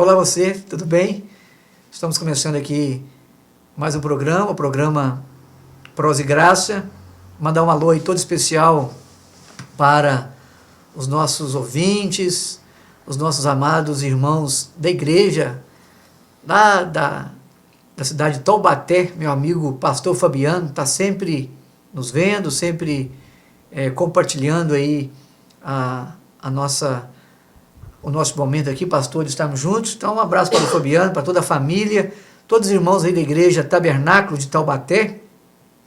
Olá você, tudo bem? Estamos começando aqui mais um programa, o programa Prosa e Graça. Mandar um alô aí todo especial para os nossos ouvintes, os nossos amados irmãos da igreja, lá da cidade de Taubaté. Meu amigo pastor Fabiano está sempre nos vendo, sempre compartilhando aí o nosso momento aqui, pastor, de estarmos juntos. Então, um abraço para o Fabiano, para toda a família, todos os irmãos aí da igreja Tabernáculo de Taubaté.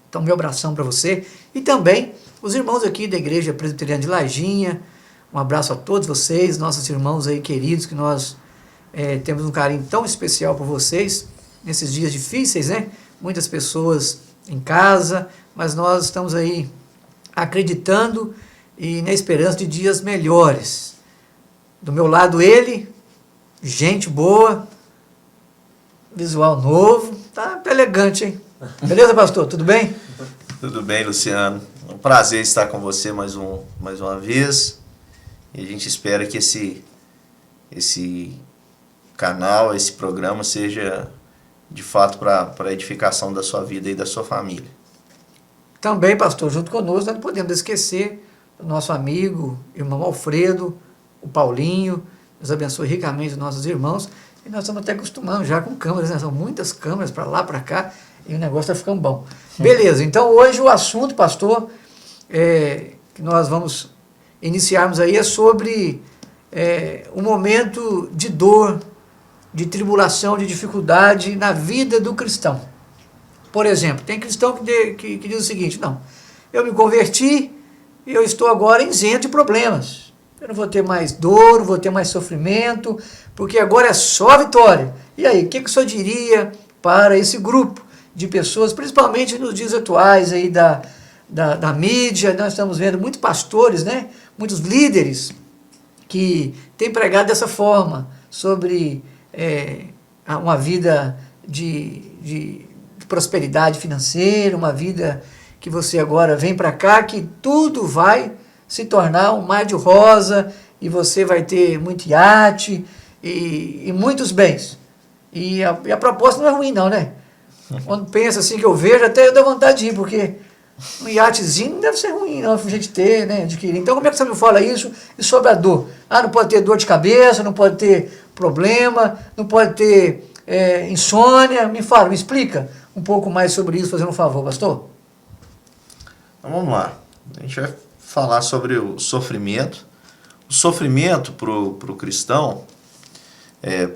Então, meu abração para você. E também os irmãos aqui da igreja presbiteriana de Lajinha. Um abraço a todos vocês, nossos irmãos aí queridos, que nós temos um carinho tão especial por vocês nesses dias difíceis, né? Muitas pessoas em casa, mas nós estamos aí acreditando e na esperança de dias melhores. Do meu lado ele, gente boa, visual novo, tá elegante, hein? Beleza, pastor? Tudo bem? Tudo bem, Luciano. É um prazer estar com você mais uma vez. E a gente espera que esse canal, esse programa seja de fato para a edificação da sua vida e da sua família. Também, pastor, junto conosco, nós não podemos esquecer do nosso amigo, irmão Alfredo, o Paulinho. Deus abençoe ricamente os nossos irmãos. E nós estamos até acostumando já com câmeras, né? São muitas câmeras para lá, para cá, e o negócio está ficando bom. Beleza, então hoje o assunto, pastor, que nós vamos iniciarmos aí é sobre um momento de dor, de tribulação, de dificuldade na vida do cristão. Por exemplo, tem cristão que diz o seguinte: não, eu me converti e eu estou agora isento de problemas. Eu não vou ter mais dor, não vou ter mais sofrimento, porque agora é só vitória. E aí, o que o senhor diria para esse grupo de pessoas, principalmente nos dias atuais aí da mídia? Nós estamos vendo muitos pastores, né? Muitos líderes que têm pregado dessa forma, sobre uma vida de prosperidade financeira, uma vida que você agora vem para cá, que tudo vai se tornar um mar de rosa, e você vai ter muito iate e muitos bens. E a proposta não é ruim não, né? Quando pensa assim, que eu vejo, até eu dou vontade de ir, porque um iatezinho não deve ser ruim não, a gente ter, né, adquirir. Então como é que você me fala isso? E sobre a dor? Não pode ter dor de cabeça, não pode ter problema, não pode ter insônia. Me fala, me explica um pouco mais sobre isso, fazendo um favor, pastor. Então vamos lá, a gente vai falar sobre o sofrimento. O sofrimento para o cristão,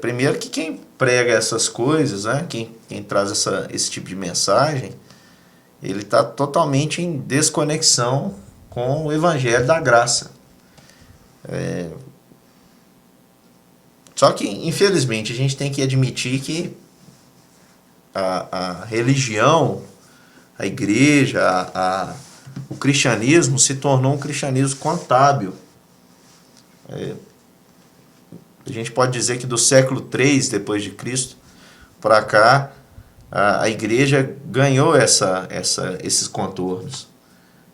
primeiro que quem prega essas coisas, né, quem traz esse tipo de mensagem, ele está totalmente em desconexão com o evangelho da graça. Só que, infelizmente, a gente tem que admitir que a religião, a igreja, o cristianismo se tornou um cristianismo contábil. A gente pode dizer que do século III depois de Cristo para cá, a igreja ganhou esses contornos,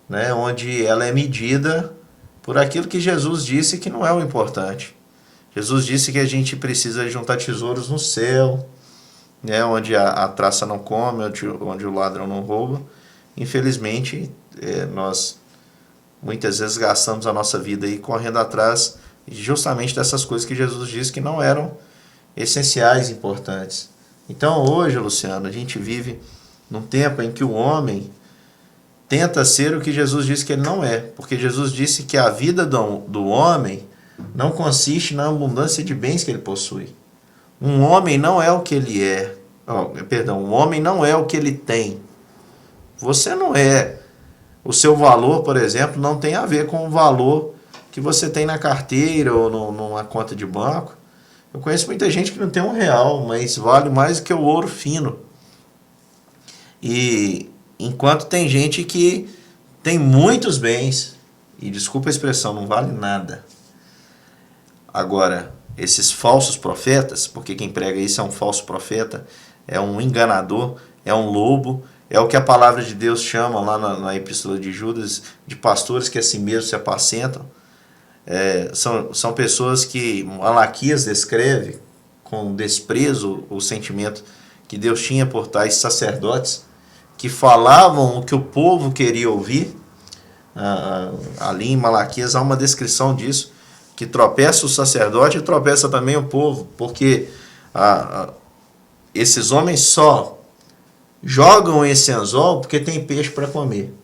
né, onde ela é medida por aquilo que Jesus disse que não é o importante. Jesus disse que a gente precisa juntar tesouros no céu, né, onde a traça não come, onde o ladrão não rouba. Infelizmente, nós muitas vezes gastamos a nossa vida aí correndo atrás justamente dessas coisas que Jesus disse que não eram essenciais, importantes. Então hoje, Luciano, a gente vive num tempo em que o homem tenta ser o que Jesus disse que ele não é, porque Jesus disse que a vida do homem não consiste na abundância de bens que ele possui. Um homem não é o que ele é. Um homem não é o que ele tem. Você não é. O seu valor, por exemplo, não tem a ver com o valor que você tem na carteira ou numa conta de banco. Eu conheço muita gente que não tem R$1, mas vale mais do que o ouro fino. E enquanto tem gente que tem muitos bens, e desculpa a expressão, não vale nada. Agora, esses falsos profetas, porque quem prega isso é um falso profeta, é um enganador, é um lobo, é o que a palavra de Deus chama lá na Epístola de Judas, de pastores que a si mesmos se apacentam. São pessoas que Malaquias descreve com desprezo o sentimento que Deus tinha por tais sacerdotes que falavam o que o povo queria ouvir. Ali em Malaquias há uma descrição disso, que tropeça o sacerdote e tropeça também o povo, porque esses homens só jogam esse anzol porque tem peixe para comer.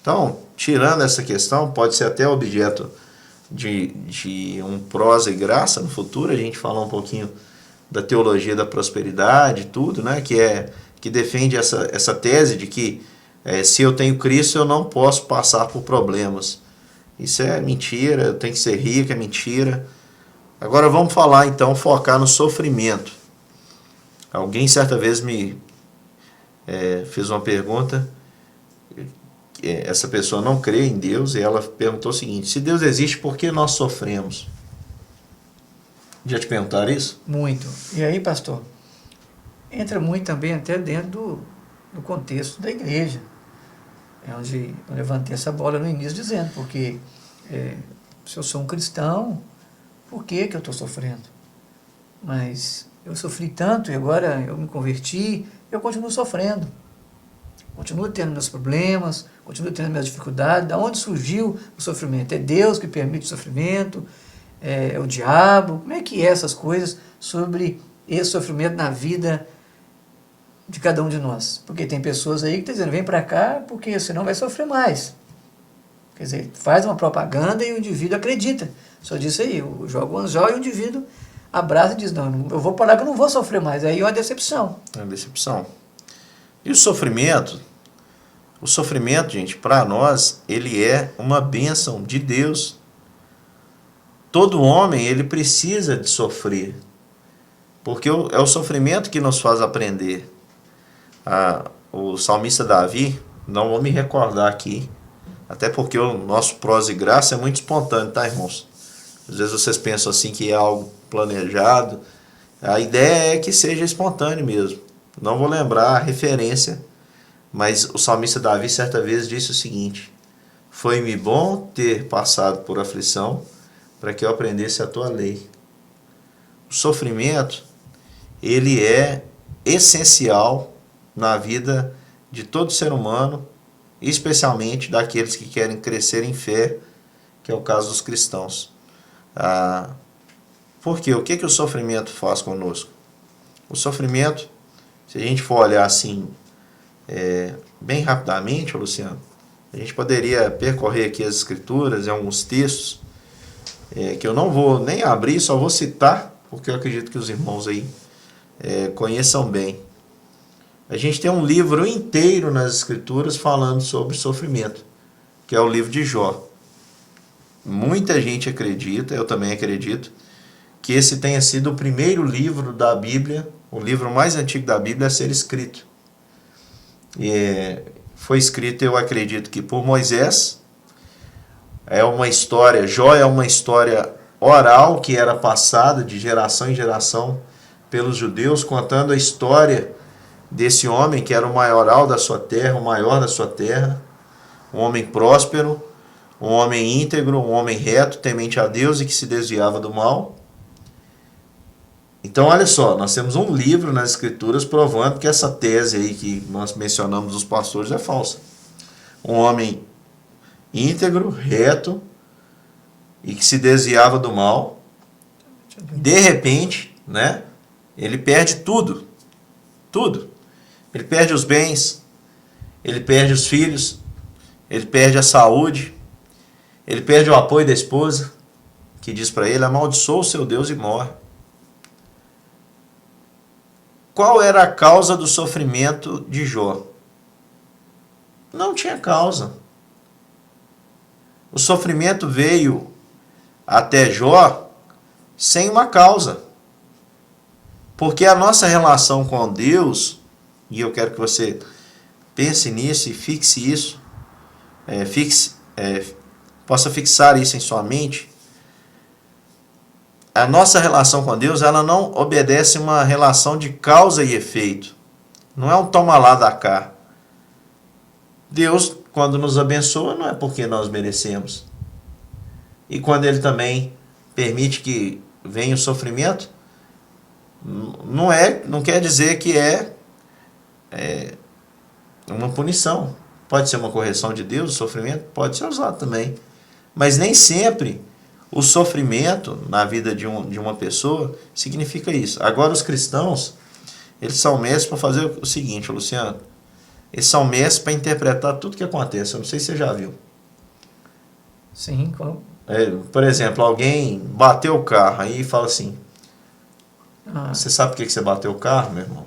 Então, tirando essa questão, pode ser até objeto de um prosa e graça no futuro, a gente falar um pouquinho da teologia da prosperidade, tudo, né? Que defende essa tese de que se eu tenho Cristo, eu não posso passar por problemas. Isso é mentira, eu tenho que ser rico, é mentira. Agora vamos falar então, focar no sofrimento. Alguém certa vez me fez uma pergunta, essa pessoa não crê em Deus, e ela perguntou o seguinte: se Deus existe, por que nós sofremos? Já te perguntaram isso? Muito. E aí, pastor, entra muito também até dentro do contexto da igreja. É onde eu levantei essa bola no início dizendo, porque se eu sou um cristão, por que eu estou sofrendo? Mas eu sofri tanto e agora eu me converti, eu continuo sofrendo. Continuo tendo meus problemas, continuo tendo minhas dificuldades. Da onde surgiu o sofrimento? É Deus que permite o sofrimento? É o diabo? Como é que é essas coisas sobre esse sofrimento na vida de cada um de nós? Porque tem pessoas aí que estão dizendo, vem para cá porque senão vai sofrer mais. Quer dizer, faz uma propaganda e o indivíduo acredita. Só disso aí, eu jogo o anzol e o indivíduo abraça e diz, não, eu vou parar que eu não vou sofrer mais. Aí é uma decepção. É uma decepção. E o sofrimento, gente, para nós, ele é uma bênção de Deus. Todo homem, ele precisa de sofrer, porque é o sofrimento que nos faz aprender. O salmista Davi, não vou me recordar aqui, até porque o nosso prosa e graça é muito espontâneo, tá, irmãos? Às vezes vocês pensam assim que é algo planejado, a ideia é que seja espontâneo mesmo. Não vou lembrar a referência, mas o salmista Davi certa vez disse o seguinte: foi-me bom ter passado por aflição, para que eu aprendesse a tua lei. O sofrimento, ele é essencial na vida de todo ser humano, especialmente daqueles que querem crescer em fé, que é o caso dos cristãos. Por quê? O que o sofrimento faz conosco? O sofrimento, se a gente for olhar assim, bem rapidamente, Luciano, a gente poderia percorrer aqui as escrituras, em alguns textos, que eu não vou nem abrir, só vou citar, porque eu acredito que os irmãos aí conheçam bem. A gente tem um livro inteiro nas escrituras falando sobre sofrimento, que é o livro de Jó. Muita gente acredita, eu também acredito, que esse tenha sido o primeiro livro da Bíblia, o livro mais antigo da Bíblia a ser escrito. Foi escrito, eu acredito que por Moisés. É uma história, Jó é uma história oral que era passada de geração em geração pelos judeus, contando a história desse homem que era o maioral da sua terra, o maior da sua terra, um homem próspero, um homem íntegro, um homem reto, temente a Deus e que se desviava do mal. Então, olha só, nós temos um livro nas Escrituras provando que essa tese aí que nós mencionamos dos pastores é falsa. Um homem íntegro, reto e que se desviava do mal, de repente, né, ele perde tudo. Ele perde os bens, ele perde os filhos, ele perde a saúde, ele perde o apoio da esposa, que diz para ele, amaldiçoa o seu Deus e morre. Qual era a causa do sofrimento de Jó? Não tinha causa. O sofrimento veio até Jó sem uma causa. Porque a nossa relação com Deus, e eu quero que você pense nisso e fixe isso, possa fixar isso em sua mente. A nossa relação com Deus, ela não obedece uma relação de causa e efeito. Não é um toma lá da cá. Deus, quando nos abençoa, não é porque nós merecemos. E quando Ele também permite que venha o sofrimento, não quer dizer que é uma punição. Pode ser uma correção de Deus, o sofrimento pode ser usado também. Mas nem sempre o sofrimento na vida de uma pessoa significa isso. Agora os cristãos, eles são mestres para fazer o seguinte, Luciano. Eles são mestres para interpretar tudo que acontece. Eu não sei se você já viu. Sim. Por exemplo, alguém bateu o carro aí e fala assim, você sabe por que você bateu o carro, meu irmão?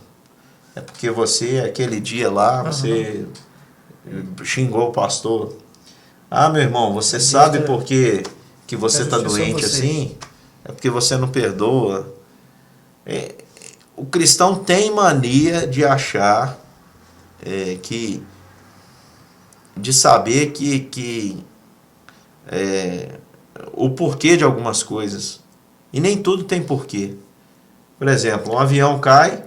É porque você, aquele dia lá, você xingou o pastor. Ah, meu irmão, você sabe por que você está doente assim? É porque você não perdoa. O cristão tem mania de achar de saber que o porquê de algumas coisas. E nem tudo tem porquê. Por exemplo, um avião cai,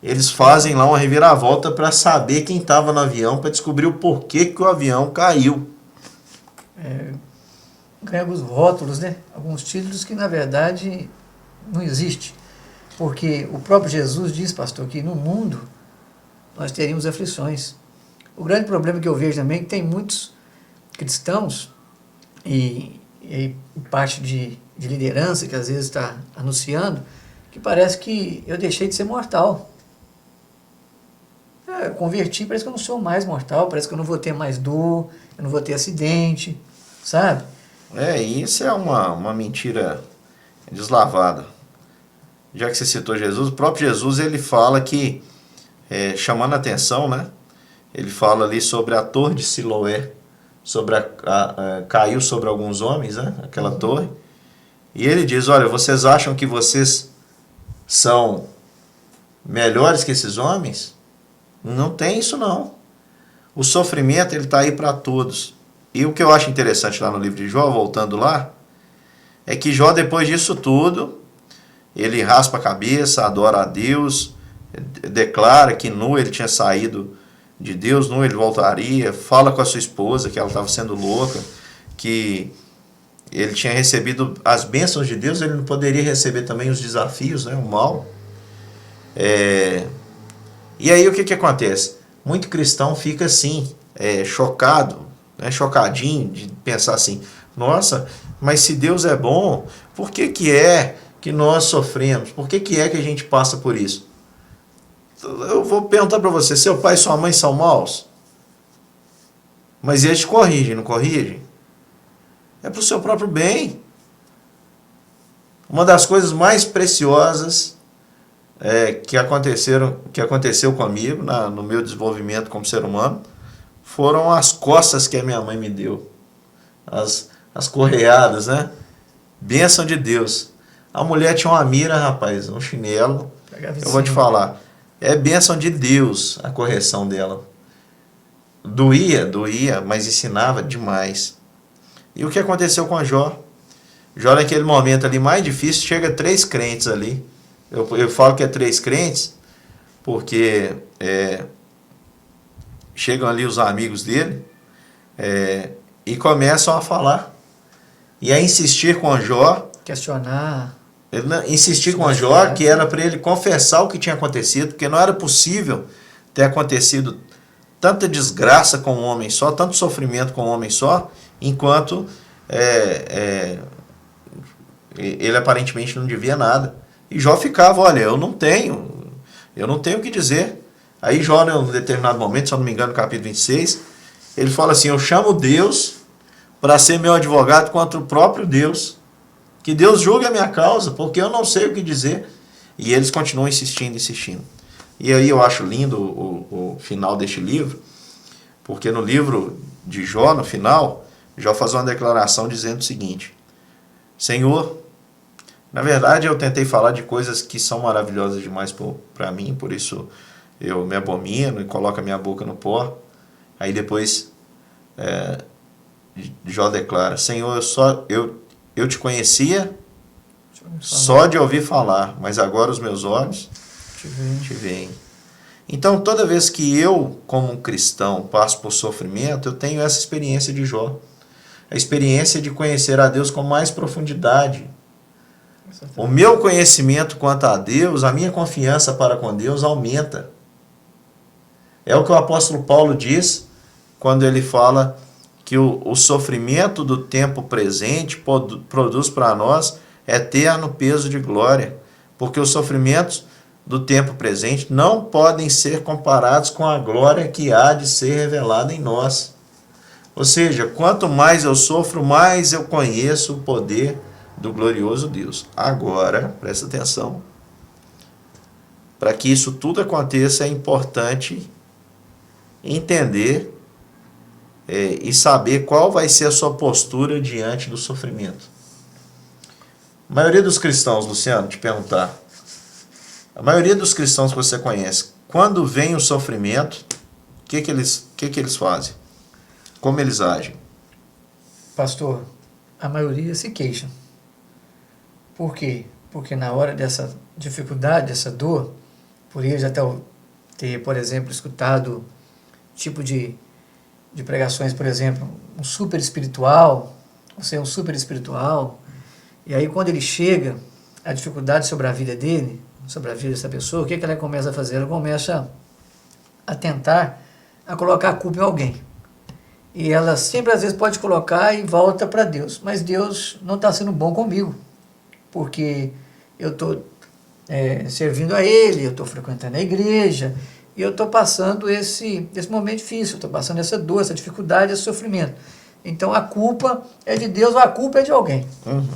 eles fazem lá uma reviravolta para saber quem estava no avião, para descobrir o porquê que o avião caiu. Ganha alguns rótulos, né? Alguns títulos que na verdade não existem. Porque o próprio Jesus diz, pastor, que no mundo nós teríamos aflições. O grande problema que eu vejo também é que tem muitos cristãos e parte de liderança que às vezes está anunciando que parece que eu deixei de ser mortal. Eu converti, parece que eu não sou mais mortal, parece que eu não vou ter mais dor, eu não vou ter acidente, sabe? Isso é uma mentira deslavada. Já que você citou Jesus, o próprio Jesus ele fala que, chamando a atenção, né? Ele fala ali sobre a torre de Siloé, caiu sobre alguns homens, né? Aquela torre. E ele diz, olha, vocês acham que vocês são melhores que esses homens? Não tem isso não. O sofrimento ele está aí para todos. E o que eu acho interessante lá no livro de Jó, voltando lá, é que Jó, depois disso tudo, ele raspa a cabeça, adora a Deus, declara que nu ele tinha saído de Deus, nu ele voltaria, fala com a sua esposa que ela estava sendo louca, que ele tinha recebido as bênçãos de Deus, ele não poderia receber também os desafios, né, o mal. E aí o que acontece? Muito cristão fica assim, chocado, né, chocadinho de pensar assim, nossa, mas se Deus é bom, por que é que nós sofremos? Por que é que a gente passa por isso? Eu vou perguntar para você, seu pai e sua mãe são maus? Mas eles te corrigem, não corrigem? É para o seu próprio bem. Uma das coisas mais preciosas que aconteceu comigo no meu desenvolvimento como ser humano foram as costas que a minha mãe me deu. As correadas, né? Bênção de Deus. A mulher tinha uma mira, rapaz, um chinelo. Eu vou te falar. É bênção de Deus a correção dela. Doía, mas ensinava demais. E o que aconteceu com a Jó? Jó, naquele momento ali mais difícil, chega 3 crentes ali. Eu falo que é 3 crentes, porque chegam ali os amigos dele e começam a falar. E a insistir com a Jó. Questionar. Insistir com a Jó que era para ele confessar o que tinha acontecido, porque não era possível ter acontecido tanta desgraça com um homem só, tanto sofrimento com um homem só, enquanto ele aparentemente não devia nada. E Jó ficava, olha, eu não tenho o que dizer. Aí Jó, em um determinado momento, se eu não me engano, no capítulo 26, ele fala assim, eu chamo Deus para ser meu advogado contra o próprio Deus. Que Deus julgue a minha causa, porque eu não sei o que dizer. E eles continuam insistindo. E aí eu acho lindo o final deste livro, porque no livro de Jó, no final, Jó faz uma declaração dizendo o seguinte, Senhor, na verdade eu tentei falar de coisas que são maravilhosas demais para mim, por isso eu me abomino e coloco a minha boca no pó. Aí depois Jó declara, Senhor, eu te conhecia só de ouvir falar, mas agora os meus olhos te veem. Então, toda vez que eu, como um cristão, passo por sofrimento, eu tenho essa experiência de Jó. A experiência de conhecer a Deus com mais profundidade. O meu conhecimento quanto a Deus, a minha confiança para com Deus aumenta. É o que o apóstolo Paulo diz quando ele fala que o sofrimento do tempo presente produz para nós eterno peso de glória, porque os sofrimentos do tempo presente não podem ser comparados com a glória que há de ser revelada em nós. Ou seja, quanto mais eu sofro, mais eu conheço o poder do glorioso Deus. Agora, presta atenção, para que isso tudo aconteça é importante entender e saber qual vai ser a sua postura diante do sofrimento. A maioria dos cristãos, Luciano, te perguntar, a maioria dos cristãos que você conhece, quando vem o sofrimento, o que eles fazem? Como eles agem? Pastor, a maioria se queixa. Por quê? Porque na hora dessa dificuldade, dessa dor, por eles até ter, por exemplo, escutado tipo de pregações, por exemplo, um super espiritual, você é um super espiritual, e aí quando ele chega, a dificuldade sobre a vida dele, sobre a vida dessa pessoa, o que ela começa a fazer? Ela começa a tentar a colocar a culpa em alguém. E ela sempre, às vezes, pode colocar e volta para Deus. Mas Deus não está sendo bom comigo, porque eu estou servindo a Ele, eu estou frequentando a igreja, e eu estou passando esse momento difícil, eu estou passando essa dor, essa dificuldade, esse sofrimento. Então a culpa é de Deus ou a culpa é de alguém. Uhum.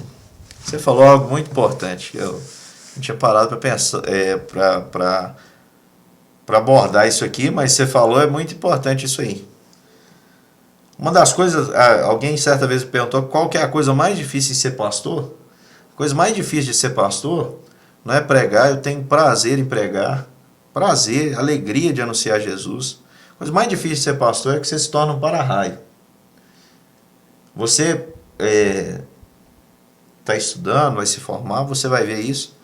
Você falou algo muito importante. Eu não tinha parado para pensar, para abordar isso aqui, mas você falou, é muito importante isso aí. Uma das coisas, alguém certa vez me perguntou qual que é a coisa mais difícil de ser pastor. A coisa mais difícil de ser pastor não é pregar, eu tenho prazer em pregar, prazer, alegria de anunciar Jesus. A coisa mais difícil de ser pastor é que você se torna um para-raio. Você está estudando, vai se formar, você vai ver isso.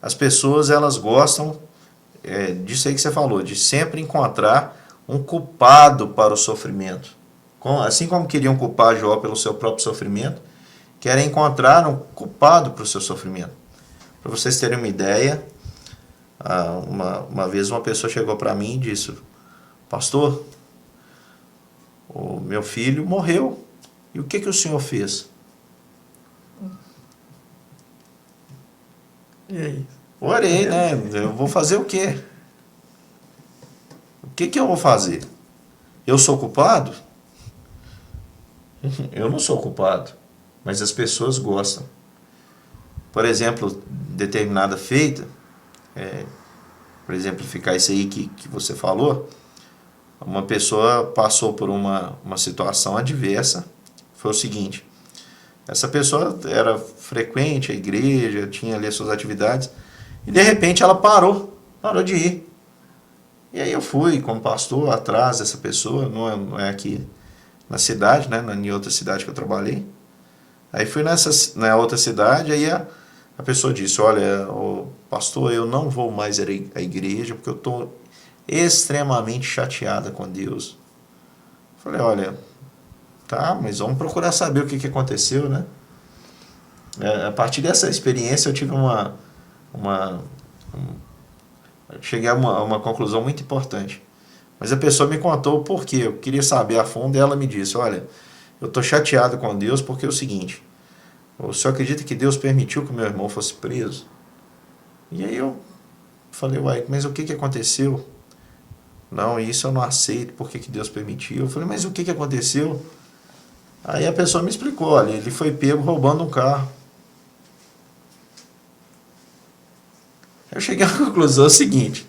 As pessoas, elas gostam disso aí que você falou, de sempre encontrar um culpado para o sofrimento. Assim como queriam culpar Jó pelo seu próprio sofrimento, querem encontrar um culpado para o seu sofrimento. Para vocês terem uma ideia, uma vez uma pessoa chegou para mim e disse: pastor, o meu filho morreu, e o que o senhor fez? E aí? Orei, né? Eu vou fazer o quê? O que eu vou fazer? Eu sou culpado? Eu não sou culpado, mas as pessoas gostam. Por exemplo, determinada feita, por exemplificar isso aí que você falou, uma pessoa passou por uma situação adversa. Foi o seguinte: essa pessoa era frequente à igreja, tinha ali as suas atividades, e de repente ela parou de ir. E aí eu fui como pastor atrás dessa pessoa, não é aqui na cidade, né, em outra cidade que eu trabalhei. Aí fui na outra cidade, aí a pessoa disse: olha, pastor, eu não vou mais à igreja porque eu estou extremamente chateada com Deus. Falei: olha, tá, mas vamos procurar saber o que aconteceu, né? A partir dessa experiência eu tive cheguei a uma conclusão muito importante. Mas a pessoa me contou o porquê, eu queria saber a fundo, e ela me disse: olha, eu estou chateado com Deus porque é o seguinte, o senhor acredita que Deus permitiu que meu irmão fosse preso? E aí eu falei: uai, mas o que aconteceu? Não, isso eu não aceito, por que Deus permitiu? Eu falei: mas o que aconteceu? Aí a pessoa me explicou: olha, ele foi pego roubando um carro. Eu cheguei à conclusão seguinte: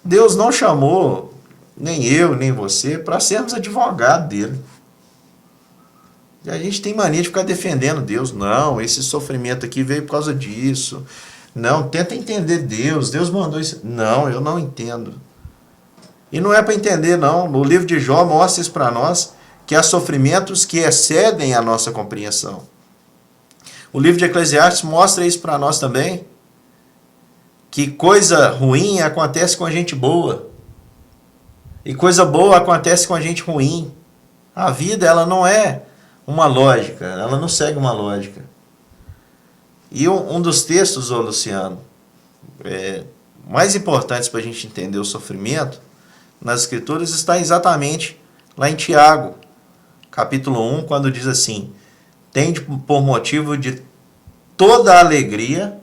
Deus não chamou nem eu, nem você para sermos advogados dele. E a gente tem mania de ficar defendendo Deus. Não, esse sofrimento aqui veio por causa disso. Não, tenta entender Deus. Deus mandou isso. Não, eu não entendo. E não é para entender, não. No livro de Jó mostra isso para nós, que há sofrimentos que excedem a nossa compreensão. O livro de Eclesiastes mostra isso para nós também, que coisa ruim acontece com a gente boa, e coisa boa acontece com a gente ruim. A vida, ela não é uma lógica, ela não segue uma lógica. E um dos textos, ô Luciano, mais importantes para a gente entender o sofrimento nas Escrituras está exatamente lá em Tiago, capítulo 1, quando diz assim: tende por motivo de toda alegria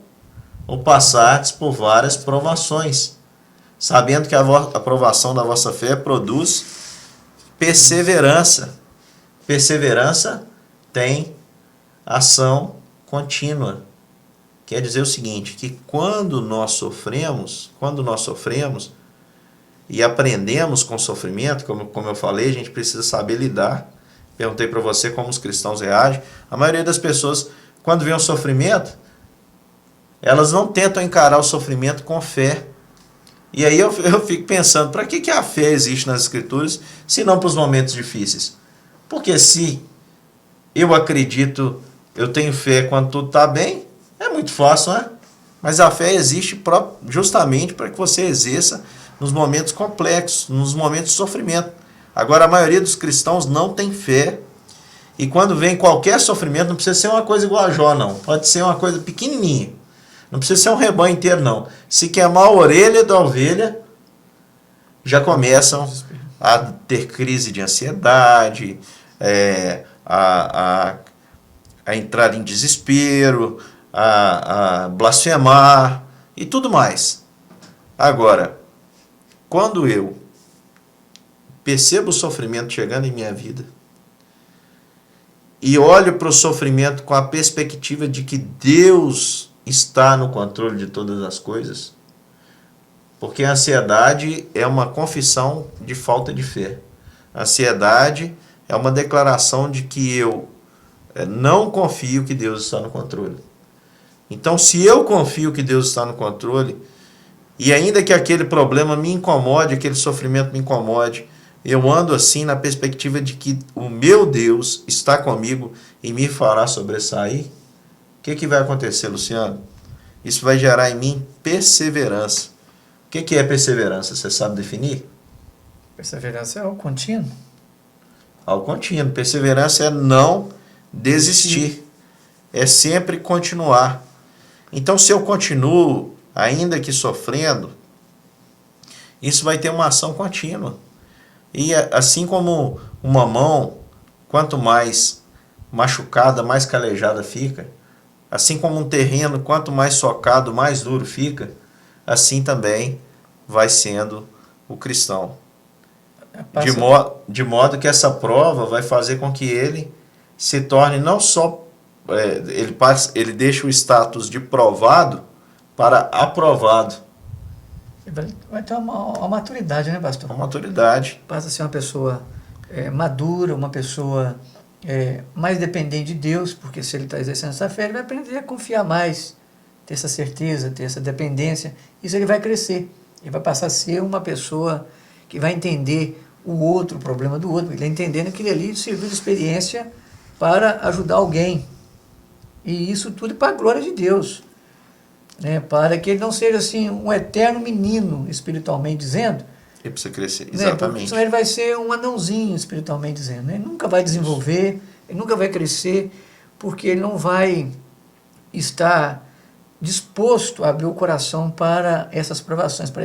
o passardes por várias provações, sabendo que a provação da vossa fé produz perseverança. Perseverança tem ação contínua. Quer dizer o seguinte, que quando nós sofremos e aprendemos com o sofrimento, como eu falei, a gente precisa saber lidar. Perguntei para você como os cristãos reagem. A maioria das pessoas, quando vê um sofrimento, elas não tentam encarar o sofrimento com fé. E aí eu fico pensando, para que a fé existe nas Escrituras, se não para os momentos difíceis? Porque se eu acredito, eu tenho fé quando tudo está bem, é muito fácil, né? Mas a fé existe justamente para que você exerça nos momentos complexos, nos momentos de sofrimento. Agora, a maioria dos cristãos não tem fé. E quando vem qualquer sofrimento, não precisa ser uma coisa igual a Jó, não. Pode ser uma coisa pequenininha. Não precisa ser um rebanho inteiro, não. Se queimar a orelha da ovelha, já começam a ter crise de ansiedade, a entrar em desespero, a blasfemar e tudo mais. Agora, quando eu percebo o sofrimento chegando em minha vida e olho para o sofrimento com a perspectiva de que Deus está no controle de todas as coisas, porque a ansiedade é uma confissão de falta de fé. A ansiedade é uma declaração de que eu não confio que Deus está no controle. Então, se eu confio que Deus está no controle, e ainda que aquele problema me incomode, aquele sofrimento me incomode, eu ando assim na perspectiva de que o meu Deus está comigo e me fará sobressair, o que vai acontecer, Luciano? Isso vai gerar em mim perseverança. O que é perseverança? Você sabe definir? Perseverança é algo contínuo. Algo contínuo. Perseverança é não desistir. É sempre continuar. Então, se eu continuo, ainda que sofrendo, isso vai ter uma ação contínua. E assim como uma mão, quanto mais machucada, mais calejada fica, assim como um terreno, quanto mais socado, mais duro fica, assim também vai sendo o cristão. De modo que essa prova vai fazer com que ele se torne não só... ele deixa o status de provado para aprovado. Vai ter uma maturidade, né, pastor? Uma maturidade. Passa a ser uma pessoa madura, uma pessoa mais dependente de Deus, porque se ele está exercendo essa fé, ele vai aprender a confiar mais, ter essa certeza, ter essa dependência. Isso ele vai crescer. Ele vai passar a ser uma pessoa que vai entender o outro, o problema do outro. Ele vai entendendo que ele ali serviu de experiência para ajudar alguém. E isso tudo para a glória de Deus. Né? Para que ele não seja assim um eterno menino, espiritualmente dizendo. Ele precisa crescer, exatamente. Né? Senão ele vai ser um anãozinho, espiritualmente dizendo. Né? Ele nunca vai desenvolver, ele nunca vai crescer, porque ele não vai estar disposto a abrir o coração para essas provações, para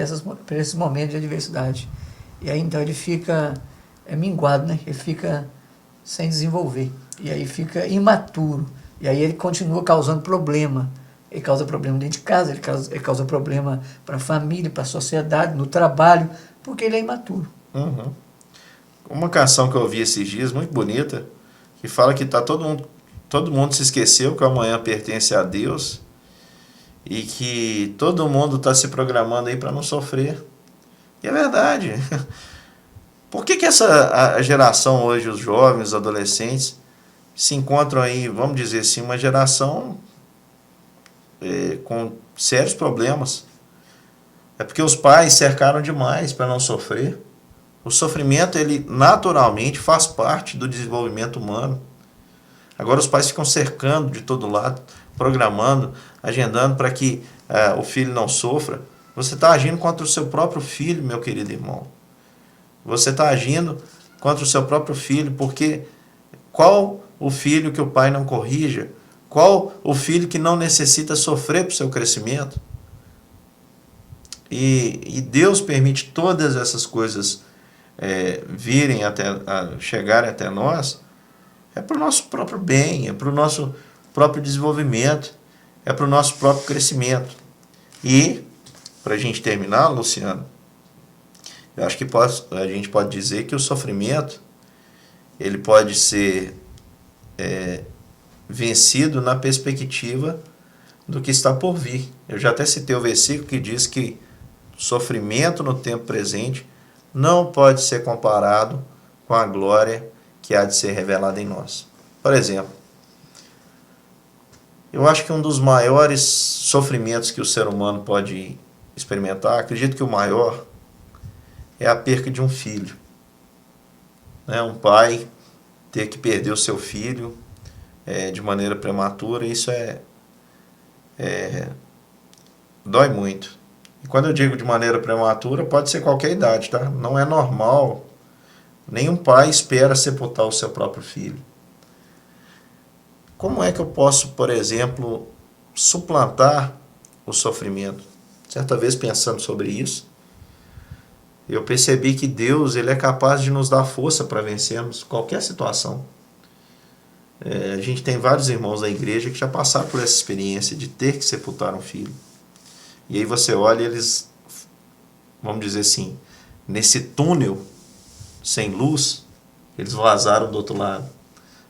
esses momentos de adversidade. E aí então ele fica minguado, né? Ele fica sem desenvolver. E aí fica imaturo. E aí ele continua causando problema. Ele causa problema dentro de casa, ele causa problema para a família, para a sociedade, no trabalho, porque ele é imaturo. Uhum. Uma canção que eu ouvi esses dias, muito bonita, que fala que todo mundo se esqueceu que o amanhã pertence a Deus e que todo mundo está se programando aí para não sofrer. E é verdade. Por que a geração hoje, os jovens, os adolescentes, se encontram aí, vamos dizer assim, uma geração com sérios problemas? É porque os pais cercaram demais para não sofrer. O sofrimento, ele naturalmente faz parte do desenvolvimento humano. Agora os pais ficam cercando de todo lado, programando, agendando para que o filho não sofra. Você está agindo contra o seu próprio filho, meu querido irmão. Você está agindo contra o seu próprio filho, porque qual o filho que o pai não corrija, Qual o filho que não necessita sofrer para o seu crescimento? E Deus permite todas essas coisas chegarem até nós, é para o nosso próprio bem, é para o nosso próprio desenvolvimento, é para o nosso próprio crescimento. E, para a gente terminar, Luciano, eu acho que a gente pode dizer que o sofrimento ele pode ser vencido na perspectiva do que está por vir. Eu já até citei o versículo que diz que o sofrimento no tempo presente não pode ser comparado com a glória que há de ser revelada em nós. Por exemplo, eu acho que um dos maiores sofrimentos que o ser humano pode experimentar, acredito que o maior, é a perca de um filho. Um pai ter que perder o seu filho de maneira prematura, isso dói muito. E quando eu digo de maneira prematura, pode ser qualquer idade, tá? Não é normal. Nenhum pai espera sepultar o seu próprio filho. Como é que eu posso, por exemplo, suplantar o sofrimento? Certa vez, pensando sobre isso, eu percebi que Deus ele é capaz de nos dar força para vencermos qualquer situação. A gente tem vários irmãos da igreja que já passaram por essa experiência de ter que sepultar um filho. E aí você olha eles, vamos dizer assim, nesse túnel sem luz, eles vazaram do outro lado.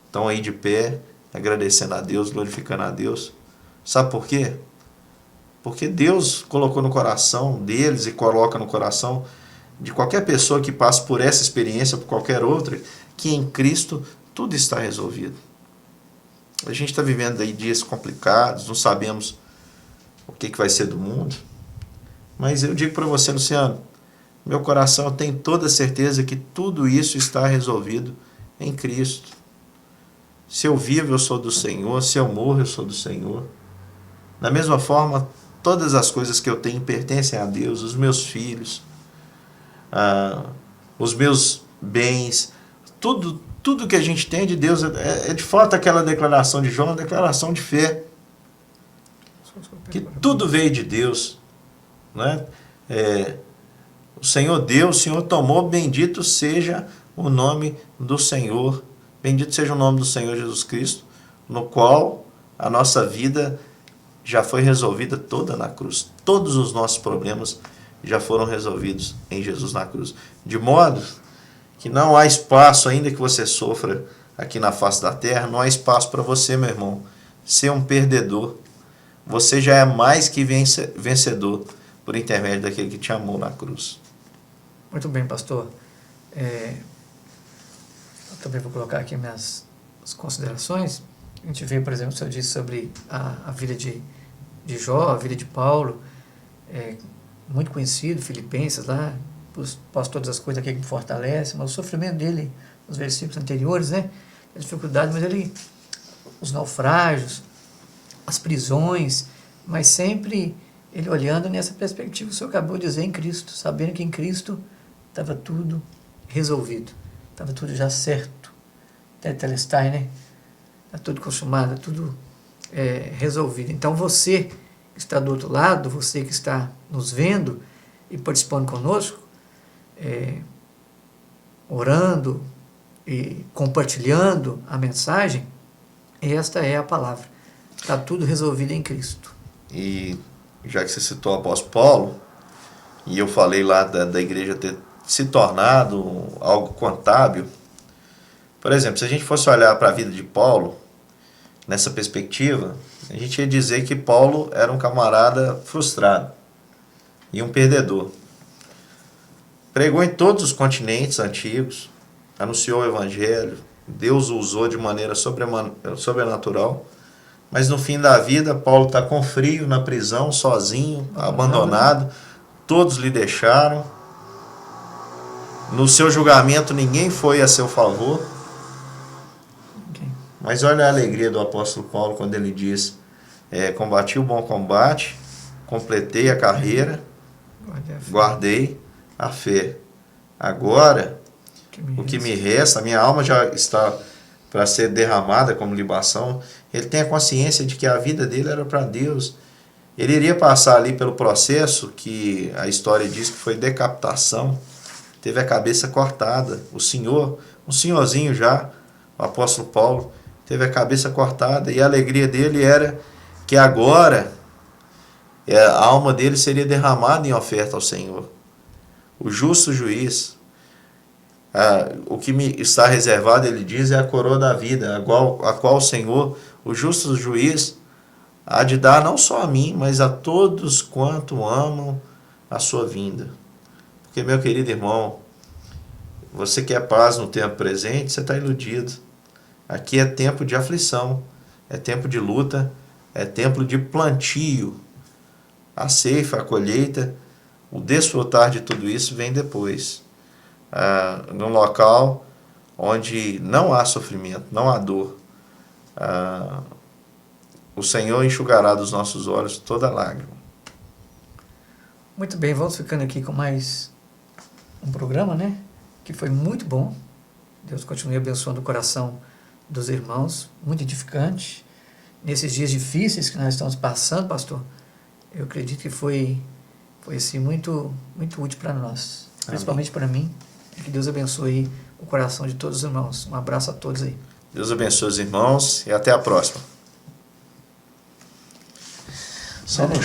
Estão aí de pé, agradecendo a Deus, glorificando a Deus. Sabe por quê? Porque Deus colocou no coração deles e coloca no coração de qualquer pessoa que passe por essa experiência, por qualquer outra, que em Cristo tudo está resolvido. A gente está vivendo aí dias complicados, não sabemos o que vai ser do mundo, mas eu digo para você, Luciano, meu coração tem toda a certeza que tudo isso está resolvido em Cristo. Se eu vivo, eu sou do Senhor, se eu morro, eu sou do Senhor. Da mesma forma, todas as coisas que eu tenho pertencem a Deus, os meus filhos, os meus bens, tudo que a gente tem de Deus é de fato aquela declaração de João, uma declaração de fé, que tudo veio de Deus, né? O Senhor deu, o Senhor tomou, bendito seja o nome do Senhor, bendito seja o nome do Senhor Jesus Cristo, no qual a nossa vida já foi resolvida toda na cruz. Todos os nossos problemas já foram resolvidos em Jesus na cruz. De modo que não há espaço, ainda que você sofra aqui na face da terra, não há espaço para você, meu irmão, ser um perdedor. Você já é mais que vencedor por intermédio daquele que te amou na cruz. Muito bem, pastor. Eu também vou colocar aqui minhas considerações. A gente vê, por exemplo, o senhor disse sobre a vida de Jó, a vida de Paulo, muito conhecido, Filipenses lá, posso todas as coisas aqui que me fortalecem, mas o sofrimento dele, nos versículos anteriores, né, a dificuldade, mas os naufrágios, as prisões, mas sempre ele olhando nessa perspectiva, o senhor acabou de dizer, em Cristo, sabendo que em Cristo estava tudo resolvido, estava tudo já certo, Tetelestai, né, está tudo consumado, tudo resolvido. Então você que está do outro lado, você que está nos vendo e participando conosco, orando e compartilhando a mensagem, esta é a palavra. Está tudo resolvido em Cristo. E já que você citou o apóstolo Paulo, e eu falei lá da igreja ter se tornado algo contábil, por exemplo, se a gente fosse olhar para a vida de Paulo, nessa perspectiva, a gente ia dizer que Paulo era um camarada frustrado e um perdedor. Pregou em todos os continentes antigos, anunciou o evangelho, Deus o usou de maneira sobrenatural, mas no fim da vida, Paulo está com frio na prisão, sozinho, abandonado, todos lhe deixaram, no seu julgamento ninguém foi a seu favor. Mas olha a alegria do apóstolo Paulo quando ele diz, combati o bom combate, completei a carreira, guardei a fé. Agora, o que me resta, a minha alma já está para ser derramada como libação ele tem a consciência de que a vida dele era para Deus. Ele iria passar ali pelo processo que a história diz que foi decapitação, teve a cabeça cortada. O senhor, um senhorzinho já, o apóstolo Paulo, teve a cabeça cortada, e a alegria dele era que agora a alma dele seria derramada em oferta ao Senhor. O justo juiz, o que me está reservado, ele diz, é a coroa da vida, a qual o Senhor, o justo juiz, há de dar não só a mim, mas a todos quanto amam a sua vinda. Porque, meu querido irmão, você quer paz no tempo presente, você está iludido. Aqui é tempo de aflição, é tempo de luta, é tempo de plantio. A ceifa, a colheita, o desfrutar de tudo isso vem depois. Num local onde não há sofrimento, não há dor. O Senhor enxugará dos nossos olhos toda lágrima. Muito bem, vamos ficando aqui com mais um programa, né? Que foi muito bom. Deus continue abençoando o coração dos irmãos, muito edificante. Nesses dias difíceis que nós estamos passando, pastor, eu acredito que foi assim, muito, muito útil para nós, principalmente para mim. Que Deus abençoe o coração de todos os irmãos. Um abraço a todos aí. Deus abençoe os irmãos e até a próxima. Só no